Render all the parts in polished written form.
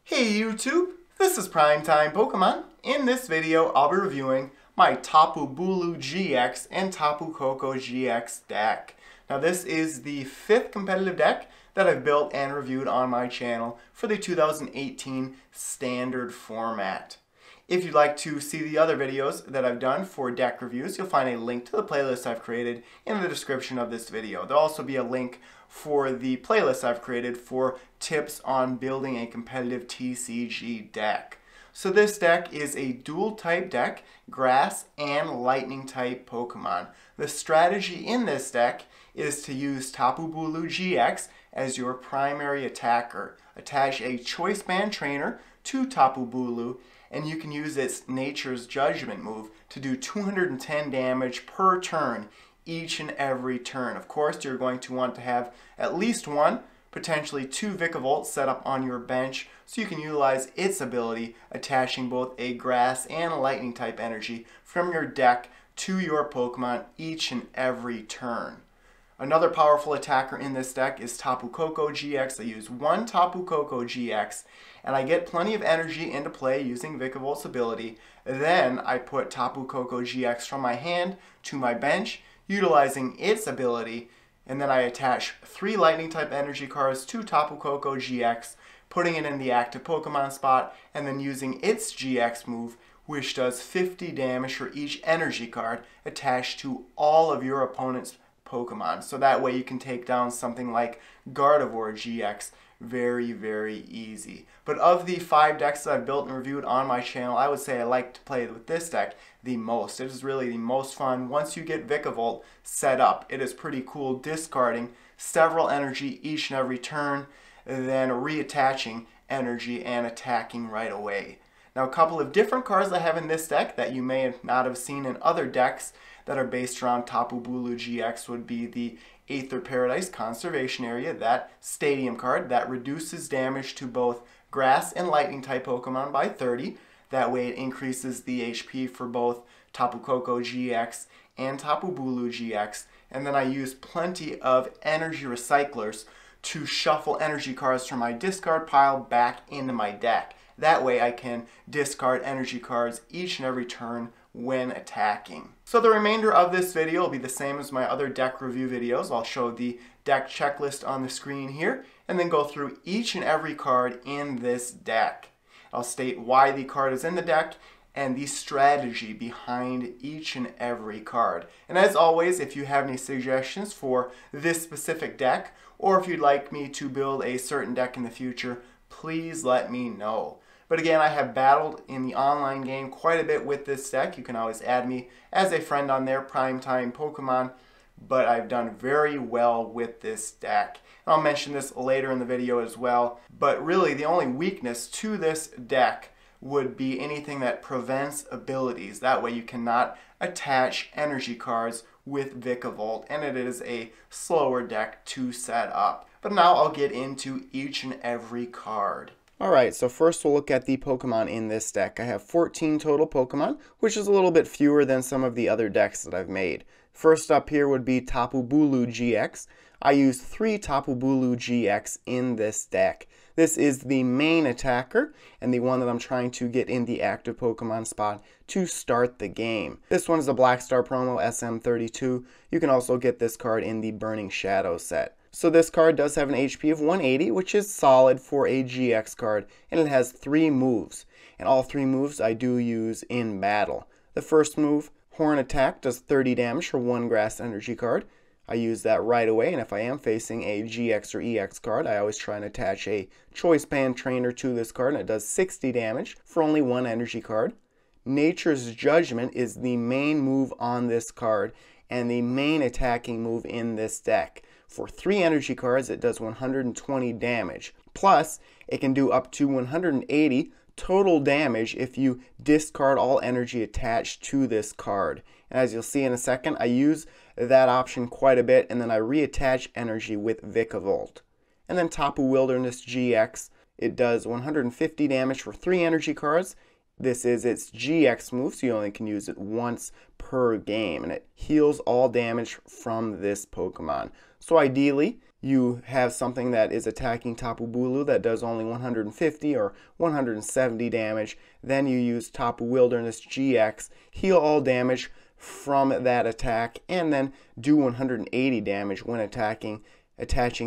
Hey YouTube, this is Primetime Pokemon. In this video, I'll be reviewing my Tapu Bulu GX and Tapu Koko GX deck. Now this is the 5th competitive deck that I've built and reviewed on my channel for the 2018 Standard Format. If you'd like to see the other videos that I've done for deck reviews, you'll find a link to the playlist I've created in the description of this video. There'll also be a link for the playlist I've created for tips on building a competitive TCG deck. So this deck is a dual type deck, grass and lightning type Pokemon. The strategy in this deck is to use Tapu Bulu GX as your primary attacker. Attach a choice band trainer to Tapu Bulu, and you can use its Nature's Judgement move to do 210 damage per turn each and every turn. Of course, you're going to want to have at least one, potentially two Vikavolt set up on your bench so you can utilize its ability, attaching both a grass and a lightning type energy from your deck to your Pokemon each and every turn. Another powerful attacker in this deck is Tapu Koko GX. I use one Tapu Koko GX and I get plenty of energy into play using Vikavolt's ability. Then I put Tapu Koko GX from my hand to my bench utilizing its ability, and then I attach 3 lightning type energy cards to Tapu Koko GX, putting it in the active Pokemon spot, and then using its GX move, which does 50 damage for each energy card attached to all of your opponent's Pokemon. So that way you can take down something like Gardevoir GX very, very easy. But of the 5 decks that I've built and reviewed on my channel, I would say I like to play with this deck the most. It is really the most fun. Once you get Vikavolt set up, it is pretty cool discarding several energy each and every turn, then reattaching energy and attacking right away. Now, a couple of different cards I have in this deck that you may not have seen in other decks that are based around Tapu Bulu GX would be the Aether Paradise Conservation Area, that stadium card that reduces damage to both grass and lightning type Pokemon by 30. That way it increases the HP for both Tapu Koko GX and Tapu Bulu GX. And then I use plenty of energy recyclers to shuffle energy cards from my discard pile back into my deck. That way I can discard energy cards each and every turn when attacking. So the remainder of this video will be the same as my other deck review videos. I'll show the deck checklist on the screen here and then go through each and every card in this deck. I'll state why the card is in the deck and the strategy behind each and every card. And as always, if you have any suggestions for this specific deck, or if you'd like me to build a certain deck in the future, please let me know. But again, I have battled in the online game quite a bit with this deck. You can always add me as a friend on there, Primetime Pokemon, but I've done very well with this deck. And I'll mention this later in the video as well, but really the only weakness to this deck would be anything that prevents abilities. That way you cannot attach energy cards with Vikavolt, and it is a slower deck to set up. But now I'll get into each and every card. Alright, so first we'll look at the Pokemon in this deck. I have 14 total Pokemon, which is a little bit fewer than some of the other decks that I've made. First up here would be Tapu Bulu GX. I used 3 Tapu Bulu GX in this deck. This is the main attacker and the one that I'm trying to get in the active Pokemon spot to start the game. This one is a Black Star promo SM32. You can also get this card in the Burning Shadow set. So this card does have an HP of 180, which is solid for a GX card, and it has 3 moves. And all 3 moves I do use in battle. The first move, Horn Attack, does 30 damage for 1 grass energy card. I use that right away, and if I am facing a GX or EX card, I always try and attach a Choice Band Trainer to this card, and it does 60 damage for only 1 energy card. Nature's Judgement is the main move on this card, and the main attacking move in this deck. For 3 energy cards, it does 120 damage. Plus, it can do up to 180 total damage if you discard all energy attached to this card. And as you'll see in a second, I use that option quite a bit, and then I reattach energy with Vikavolt. And then Tapu Wilderness GX, it does 150 damage for 3 energy cards. This is its GX move, so you only can use it once per game, and it heals all damage from this Pokemon. So ideally, you have something that is attacking Tapu Bulu that does only 150 or 170 damage, then you use Tapu Wilderness GX, heal all damage from that attack, and then do 180 damage when attaching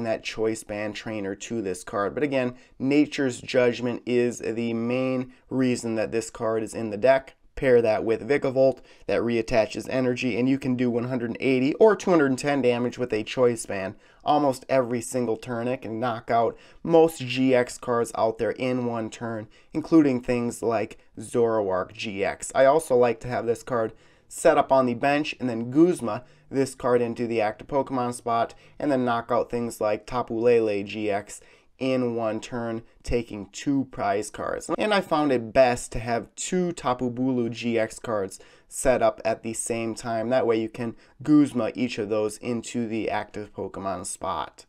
that Choice Band Trainer to this card. But again, Nature's Judgment is the main reason that this card is in the deck. Pair that with Vikavolt that reattaches energy, and you can do 180 or 210 damage with a Choice Band almost every single turn. It can knock out most GX cards out there in one turn, including things like Zoroark GX. I also like to have this card set up on the bench and then Guzma this card into the active Pokemon spot, and then knock out things like Tapu Lele GX in one turn, taking 2 prize cards. And I found it best to have 2 Tapu Bulu GX cards set up at the same time. That way you can Guzma each of those into the active Pokemon spot.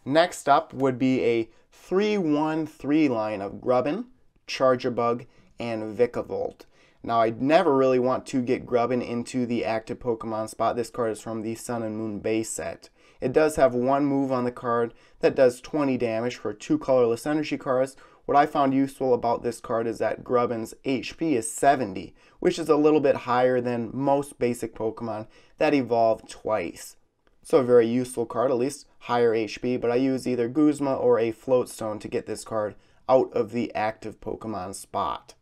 Next up would be a 3-1-3 line of Grubbin, Charjabug, and Vikavolt. Now, I never really want to get Grubbin into the active Pokemon spot. This card is from the Sun and Moon base set. It does have one move on the card that does 20 damage for 2 colorless energy cards. What I found useful about this card is that Grubbin's HP is 70, which is a little bit higher than most basic Pokemon that evolve twice. So a very useful card, at least higher HP, but I use either Guzma or a Floatstone to get this card out of the active Pokemon spot.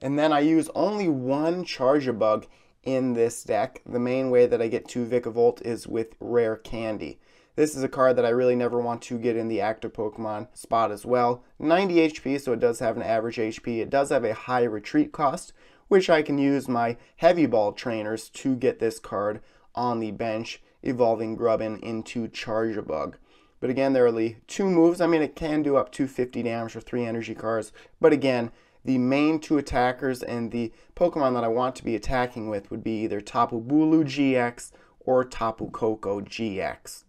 And then I use only one Charjabug in this deck. The main way that I get to Vikavolt is with Rare Candy. This is a card that I really never want to get in the active Pokemon spot as well. 90 HP, so it does have an average HP. It does have a high retreat cost, which I can use my Heavy Ball trainers to get this card on the bench, evolving Grubbin into Charjabug. But again, there are only 2 moves. I mean, it can do up to 50 damage for 3 energy cards, but again, the main 2 attackers and the Pokemon that I want to be attacking with would be either Tapu Bulu GX or Tapu Koko GX.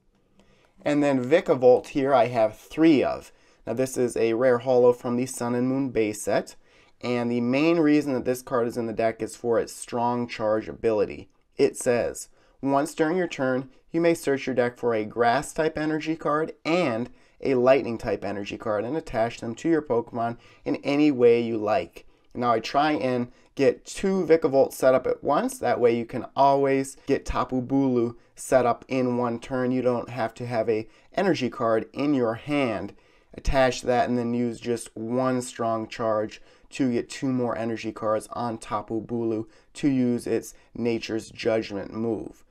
And then Vikavolt here I have 3 of. Now this is a rare holo from the Sun and Moon base set, and the main reason that this card is in the deck is for its strong charge ability. It says, once during your turn, you may search your deck for a grass type energy card and a lightning type energy card and attach them to your Pokemon in any way you like. Now I try and get 2 Vikavolt set up at once. That way you can always get Tapu Bulu set up in one turn. You don't have to have a energy card in your hand, attach that, and then use just 1 strong charge to get 2 more energy cards on Tapu Bulu to use its Nature's Judgment move.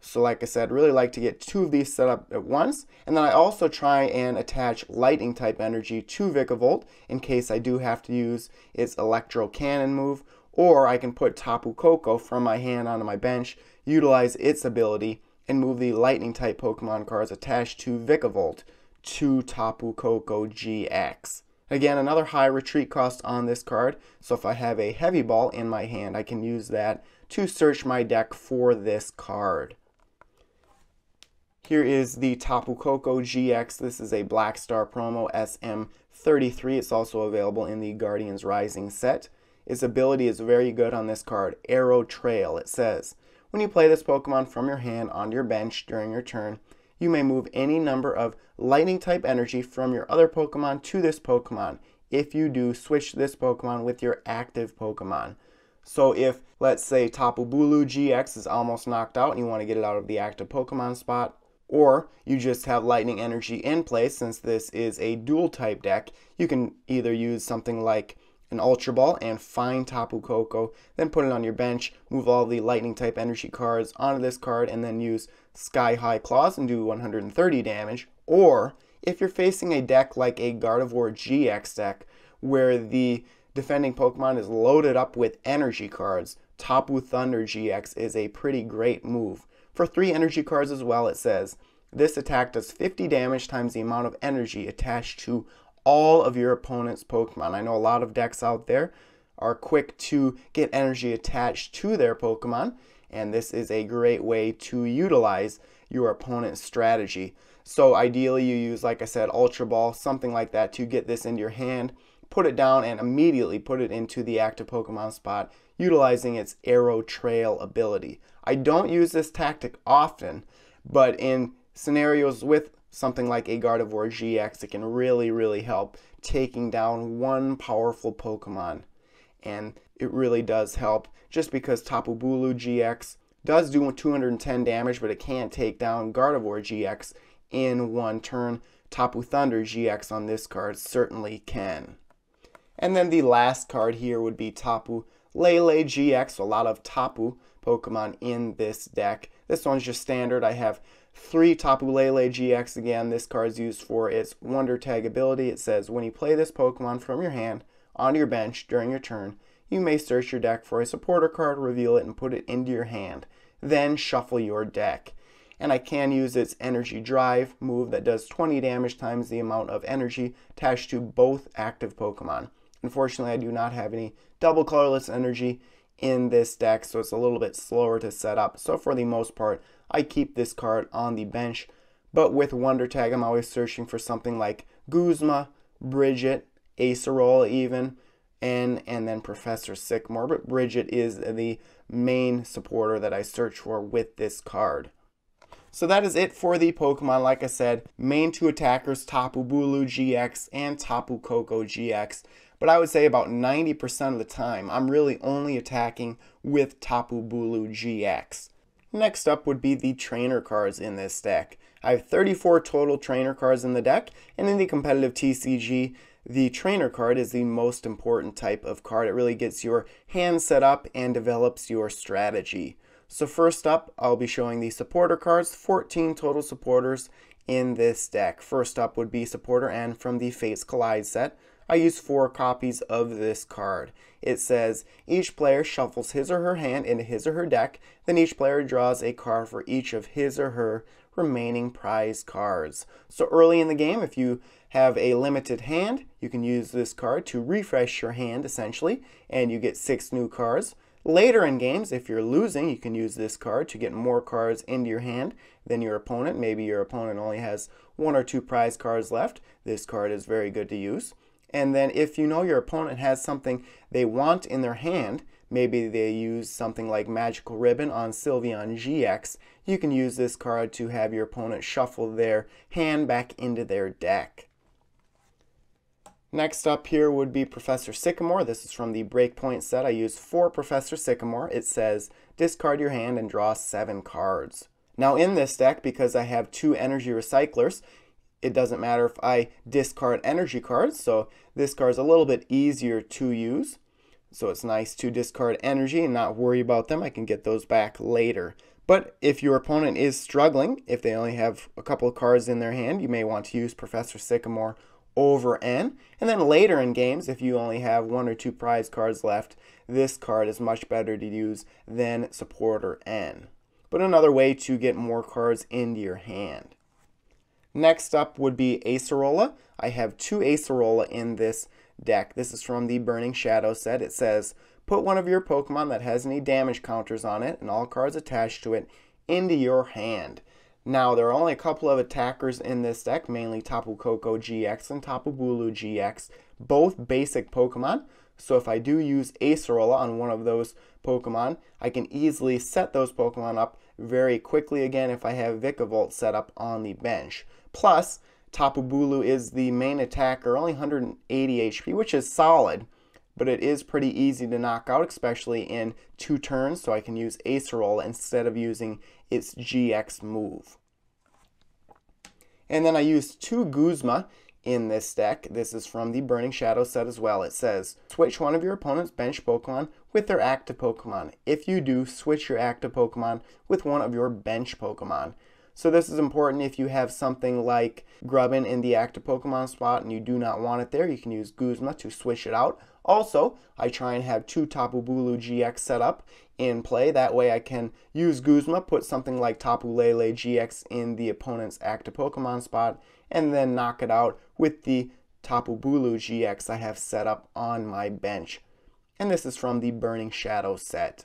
So like I said, really like to get 2 of these set up at once. And then I also try and attach lightning type energy to Vikavolt in case I do have to use its Electro Cannon move. Or I can put Tapu Koko from my hand onto my bench, utilize its ability, and move the lightning type Pokemon cards attached to Vikavolt to Tapu Koko GX. Again, another high retreat cost on this card. So if I have a Heavy Ball in my hand, I can use that to search my deck for this card. Here is the Tapu Koko GX. This is a Black Star promo SM33. It's also available in the Guardians Rising set. Its ability is very good on this card, Arrow Trail. It says, when you play this Pokemon from your hand onto your bench during your turn, you may move any number of lightning type energy from your other Pokemon to this Pokemon. If you do, switch this Pokemon with your active Pokemon. So if, let's say, Tapu Bulu GX is almost knocked out and you want to get it out of the active Pokemon spot, or you just have lightning energy in place, since this is a dual type deck, you can either use something like an Ultra Ball and find Tapu Koko, then put it on your bench, move all the lightning type energy cards onto this card, and then use Sky High Claws and do 130 damage. Or if you're facing a deck like a Gardevoir GX deck, where the defending Pokemon is loaded up with energy cards, Tapu Thunder GX is a pretty great move. For 3 energy cards as well, it says, this attack does 50 damage times the amount of energy attached to all of your opponent's Pokemon. I know a lot of decks out there are quick to get energy attached to their Pokemon, and this is a great way to utilize your opponent's strategy. So ideally you use, like I said, Ultra Ball, something like that, to get this into your hand, put it down, and immediately put it into the active Pokemon spot, utilizing its Arrow Trail ability. I don't use this tactic often, but in scenarios with something like a Gardevoir GX, it can really help taking down one powerful Pokemon. And it really does help, just because Tapu Bulu GX does do 210 damage, but it can't take down Gardevoir GX in one turn. Tapu Thunder GX on this card certainly can. And then the last card here would be Tapu Lele GX, a lot of Tapu Pokemon in this deck. This one's just standard. I have 3 Tapu Lele GX. Again, this card is used for its Wonder Tag ability. It says, when you play this Pokemon from your hand onto your bench during your turn, you may search your deck for a supporter card, reveal it, and put it into your hand. Then shuffle your deck. And I can use its Energy Drive move that does 20 damage times the amount of energy attached to both active Pokemon. Unfortunately, I do not have any double colorless energy in this deck, so it's a little bit slower to set up. So for the most part, I keep this card on the bench. But with Wonder Tag, I'm always searching for something like Guzma, Bridget, Acerola even, and then Professor Sycamore. But Bridget is the main supporter that I search for with this card. So that is it for the Pokemon. Like I said, main 2 attackers, Tapu Bulu GX and Tapu Koko GX. But I would say about 90% of the time, I'm really only attacking with Tapu Bulu GX. Next up would be the trainer cards in this deck. I have 34 total trainer cards in the deck, and in the competitive TCG, the trainer card is the most important type of card. It really gets your hand set up and develops your strategy. So first up, I'll be showing the supporter cards, 14 total supporters in this deck. First up would be Supporter N from the Fates Collide set. I use 4 copies of this card. It says, each player shuffles his or her hand into his or her deck, then each player draws a card for each of his or her remaining prize cards. So early in the game, if you have a limited hand, you can use this card to refresh your hand essentially, and you get 6 new cards. Later in games, if you're losing, you can use this card to get more cards into your hand than your opponent. Maybe your opponent only has 1 or 2 prize cards left. This card is very good to use. And then if you know your opponent has something they want in their hand, maybe they use something like Magical Ribbon on Sylveon GX, you can use this card to have your opponent shuffle their hand back into their deck. Next up here would be Professor Sycamore. This is from the Breakpoint set. I use 4 Professor Sycamore. It says, discard your hand and draw 7 cards. Now in this deck, because I have 2 energy recyclers, it doesn't matter if I discard energy cards, so this card is a little bit easier to use. So it's nice to discard energy and not worry about them. I can get those back later. But if your opponent is struggling, if they only have a couple of cards in their hand, you may want to use Professor Sycamore over N. And then later in games, if you only have 1 or 2 prize cards left, this card is much better to use than Supporter N. But another way to get more cards into your hand. Next up would be Acerola. I have 2 Acerola in this deck. This is from the Burning Shadow set. It says, put one of your Pokemon that has any damage counters on it and all cards attached to it into your hand. Now, there are only a couple of attackers in this deck, mainly Tapu Koko GX and Tapu Bulu GX, both basic Pokemon. So if I do use Acerola on one of those Pokemon, I can easily set those Pokemon up very quickly again if I have Vikavolt set up on the bench. Plus, Tapu Bulu is the main attacker, only 180 HP, which is solid, but it is pretty easy to knock out, especially in 2 turns, so I can use Acerola instead of using its GX move. And then I used 2 Guzma in this deck. This is from the Burning Shadow set as well. It says, switch one of your opponent's bench Pokemon with their active Pokemon. If you do, switch your active Pokemon with one of your bench Pokemon. So this is important if you have something like Grubbin in the active Pokemon spot and you do not want it there. You can use Guzma to switch it out. Also, I try and have 2 Tapu Bulu GX set up in play. That way I can use Guzma, put something like Tapu Lele GX in the opponent's active Pokemon spot, and then knock it out with the Tapu Bulu GX I have set up on my bench. And this is from the Burning Shadow set.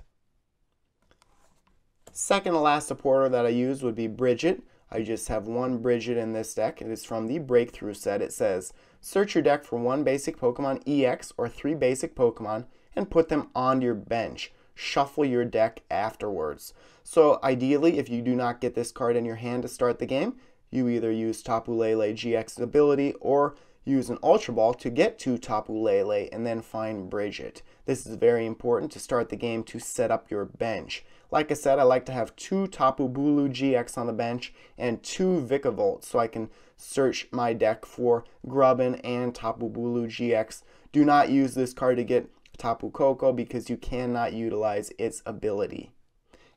Second to last supporter that I use would be Bridget. I just have 1 Bridget in this deck. It is from the Breakthrough set. It says, search your deck for 1 basic Pokemon EX or 3 basic Pokemon and put them on your bench. shuffle your deck afterwards. So ideally, if you do not get this card in your hand to start the game, you either use Tapu Lele GX's ability or use an Ultra Ball to get to Tapu Lele and then find Bridget. This is very important to start the game to set up your bench. Like I said, I like to have 2 Tapu Bulu GX on the bench and 2 Vikavolt so I can search my deck for Grubbin and Tapu Bulu GX. Do not use this card to get Tapu Koko because you cannot utilize its ability.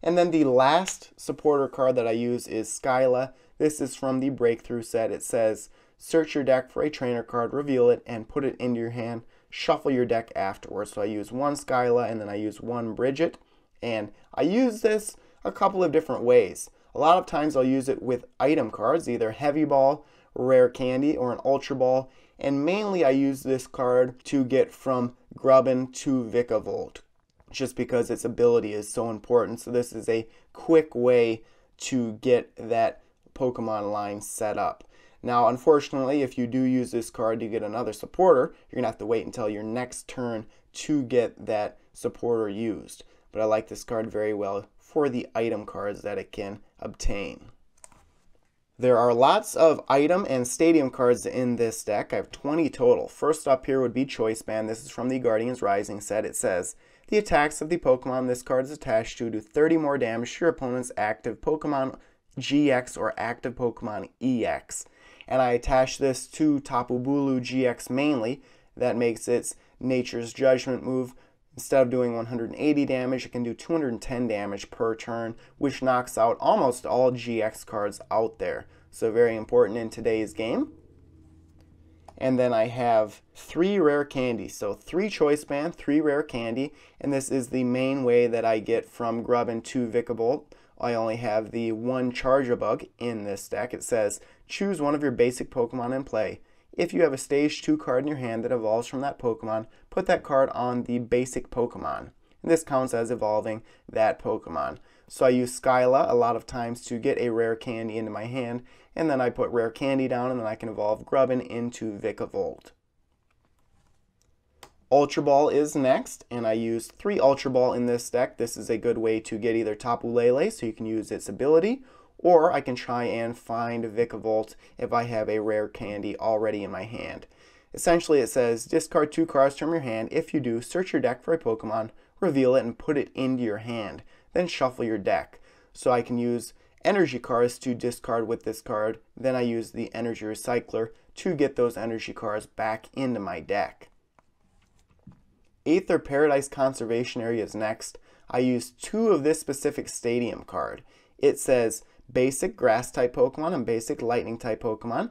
And then the last supporter card that I use is Skyla. This is from the Breakthrough set. It says, search your deck for a trainer card, reveal it, and put it into your hand. Shuffle your deck afterwards. So I use 1 Skyla and then I use 1 Bridget. And I use this a couple of different ways. A lot of times I'll use it with item cards, either Heavy Ball, Rare Candy, or an Ultra Ball. And mainly I use this card to get from Grubbin to Vikavolt, just because its ability is so important. So this is a quick way to get that Pokemon line set up. Now, unfortunately, if you do use this card to get another supporter, you're going to have to wait until your next turn to get that supporter used. But I like this card very well for the item cards that it can obtain. There are lots of item and stadium cards in this deck. I have 20 total. First up here would be Choice Band. This is from the Guardians Rising set. It says, the attacks of the Pokemon this card is attached to do 30 more damage to your opponent's active Pokemon GX or active Pokemon EX. And I attach this to Tapu Bulu GX mainly. That makes its Nature's Judgment move. Instead of doing 180 damage, it can do 210 damage per turn, which knocks out almost all GX cards out there. So very important in today's game. And then I have 3 Rare Candies. So 3 Choice Band, 3 Rare Candy. And this is the main way that I get from Grubbin to Vikavolt. I only have the 1 Charjabug in this deck. It says, choose one of your basic Pokemon in play. If you have a Stage 2 card in your hand that evolves from that Pokemon, put that card on the basic Pokemon. And this counts as evolving that Pokemon. So I use Skyla a lot of times to get a Rare Candy into my hand, and then I put Rare Candy down, and then I can evolve Grubbin into Vikavolt. Ultra Ball is next, and I use 3 Ultra Ball in this deck. This is a good way to get either Tapu Lele, so you can use its ability, or I can try and find Vikavolt if I have a Rare Candy already in my hand. Essentially it says, discard 2 cards from your hand. If you do, search your deck for a Pokemon, reveal it, and put it into your hand. Then shuffle your deck. So I can use energy cards to discard with this card. Then I use the Energy Recycler to get those energy cards back into my deck. Aether Paradise Conservation Area is next. I use 2 of this specific stadium card. It says, basic grass type Pokemon and basic lightning type Pokemon,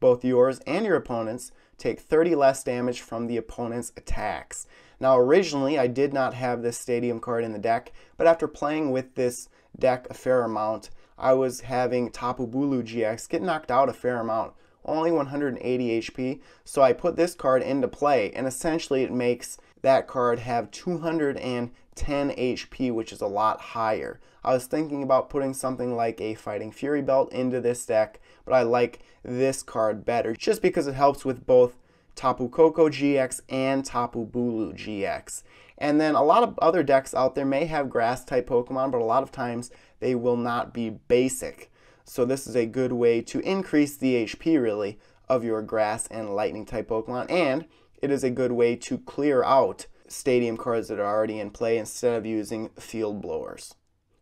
both yours and your opponent's, take 30 less damage from the opponent's attacks. Now originally I did not have this stadium card in the deck, but after playing with this deck a fair amount, I was having Tapu Bulu GX get knocked out a fair amount, only 180 HP, so I put this card into play, and essentially it makes that card have 210 HP, which is a lot higher. I was thinking about putting something like a Fighting Fury Belt into this deck, but I like this card better just because it helps with both Tapu Koko GX and Tapu Bulu GX. And then a lot of other decks out there may have grass type Pokemon, but a lot of times they will not be basic. So this is a good way to increase the HP really of your grass and lightning type Pokemon, and it is a good way to clear out stadium cards that are already in play instead of using field blowers.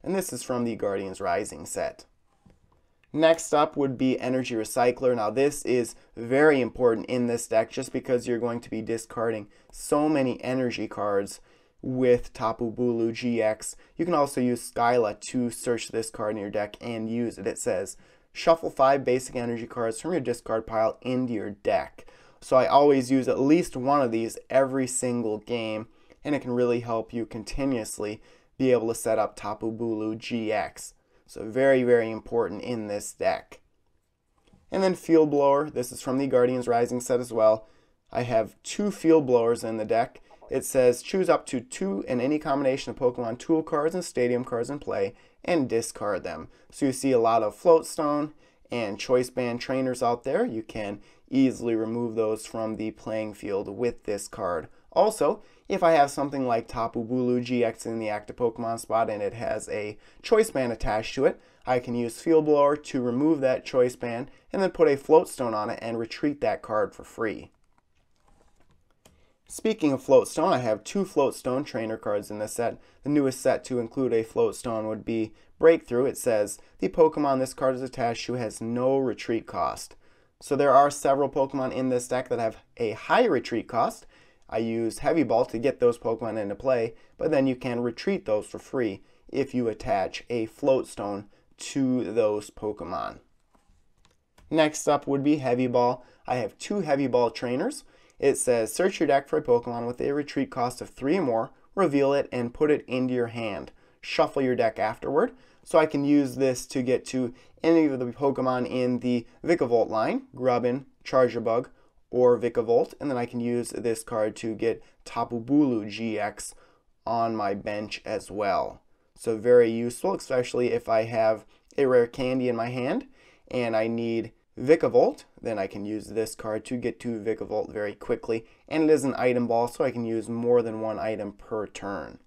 And this is from the Guardians Rising set. Next up would be Energy Recycler. Now this is very important in this deck just because you're going to be discarding so many energy cards with Tapu Bulu GX. You can also use Skyla to search this card in your deck and use it. It says, shuffle 5 basic energy cards from your discard pile into your deck. So I always use at least one of these every single game, and it can really help you continuously be able to set up Tapu Bulu GX. So very, very important in this deck. And then Field Blower. This is from the Guardians Rising set as well. I have 2 Field Blowers in the deck. It says choose up to 2 in any combination of Pokemon Tool cards and Stadium cards in play and discard them. So you see a lot of Floatstone and Choice Band trainers out there. You can easily remove those from the playing field with this card. Also, if I have something like Tapu Bulu GX in the active Pokemon spot and it has a choice band attached to it, I can use Field Blower to remove that choice band and then put a float stone on it and retreat that card for free. Speaking of float stone, I have 2 float stone trainer cards in this set. The newest set to include a float stone would be Breakthrough. It says the Pokemon this card is attached to has no retreat cost. So there are several Pokemon in this deck that have a high retreat cost. I use Heavy Ball to get those Pokemon into play, but then you can retreat those for free if you attach a float stone to those Pokemon. Next up would be Heavy Ball. I have 2 Heavy Ball trainers. It says search your deck for a Pokemon with a retreat cost of 3 or more, reveal it, and put it into your hand. Shuffle your deck afterward. So I can use this to get to any of the Pokemon in the Vikavolt line, Grubbin, Charjabug, or Vikavolt, and then I can use this card to get Tapu Bulu GX on my bench as well. So very useful, especially if I have a rare candy in my hand and I need Vikavolt, then I can use this card to get to Vikavolt very quickly, and it is an item ball, so I can use more than 1 item per turn.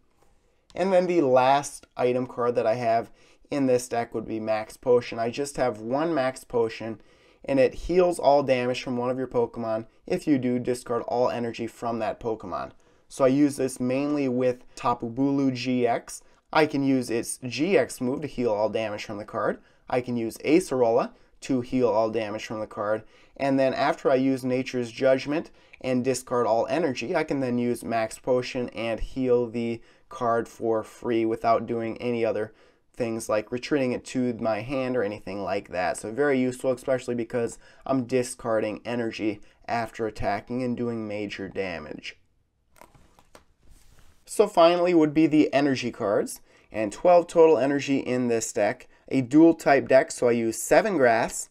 And then the last item card that I have in this deck would be Max Potion. I just have 1 Max Potion, and it heals all damage from one of your Pokemon. If you do, discard all energy from that Pokemon. So I use this mainly with Tapu Bulu GX. I can use its GX move to heal all damage from the card. I can use Acerola to heal all damage from the card, and then after I use Nature's Judgment and discard all energy, I can then use Max Potion and heal the card for free without doing any other things like retreating it to my hand or anything like that. So very useful, especially because I'm discarding energy after attacking and doing major damage. So finally would be the energy cards, and 12 total energy in this deck. A dual type deck, so I use 7 grass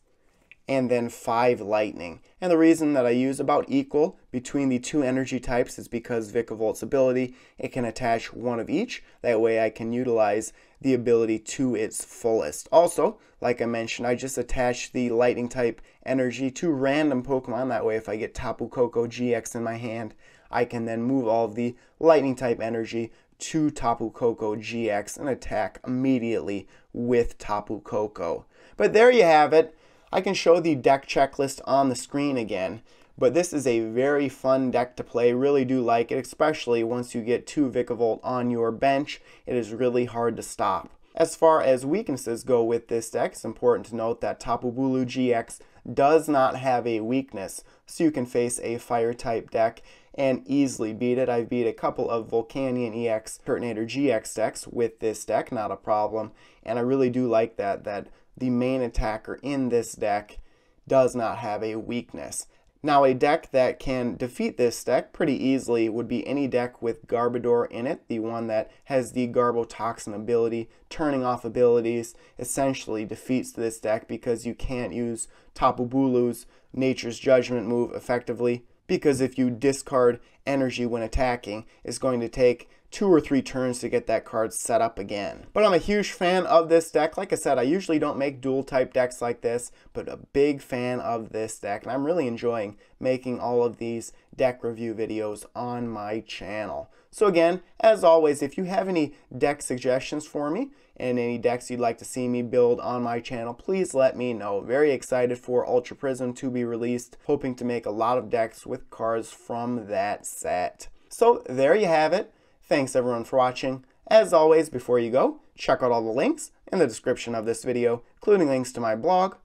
and then 5 lightning. And the reason that I use about equal between the 2 energy types is because Vikavolt's ability, it can attach 1 of each. That way I can utilize the ability to its fullest. Also, like I mentioned, I just attach the lightning type energy to random Pokemon. That way if I get Tapu Koko GX in my hand, I can then move all of the lightning type energy to Tapu Koko GX and attack immediately with Tapu Koko. But there you have it. I can show the deck checklist on the screen again, but this is a very fun deck to play. Really do like it, especially once you get 2 Vikavolt on your bench. It is really hard to stop. As far as weaknesses go with this deck, it's important to note that Tapu Bulu GX does not have a weakness, so you can face a fire type deck and easily beat it. I've beat a couple of Volcanion EX Turtonator GX decks with this deck, not a problem. And I really do like that the main attacker in this deck does not have a weakness. Now a deck that can defeat this deck pretty easily would be any deck with Gardevoir in it, the one that has the Garbotoxin ability, turning off abilities, essentially defeats this deck because you can't use Tapu Bulu's Nature's Judgment move effectively, because if you discard energy when attacking, it's going to take 2 or 3 turns to get that card set up again. But I'm a huge fan of this deck. Like I said, I usually don't make dual type decks like this, but a big fan of this deck, and I'm really enjoying making all of these deck review videos on my channel. So again, as always, if you have any deck suggestions for me and any decks you'd like to see me build on my channel, please let me know. Very excited for Ultra Prism to be released, hoping to make a lot of decks with cards from that set. So there you have it. Thanks everyone for watching. As always, before you go, check out all the links in the description of this video, including links to my blog,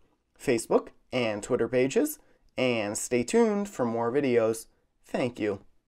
Facebook, and Twitter pages, and stay tuned for more videos. Thank you.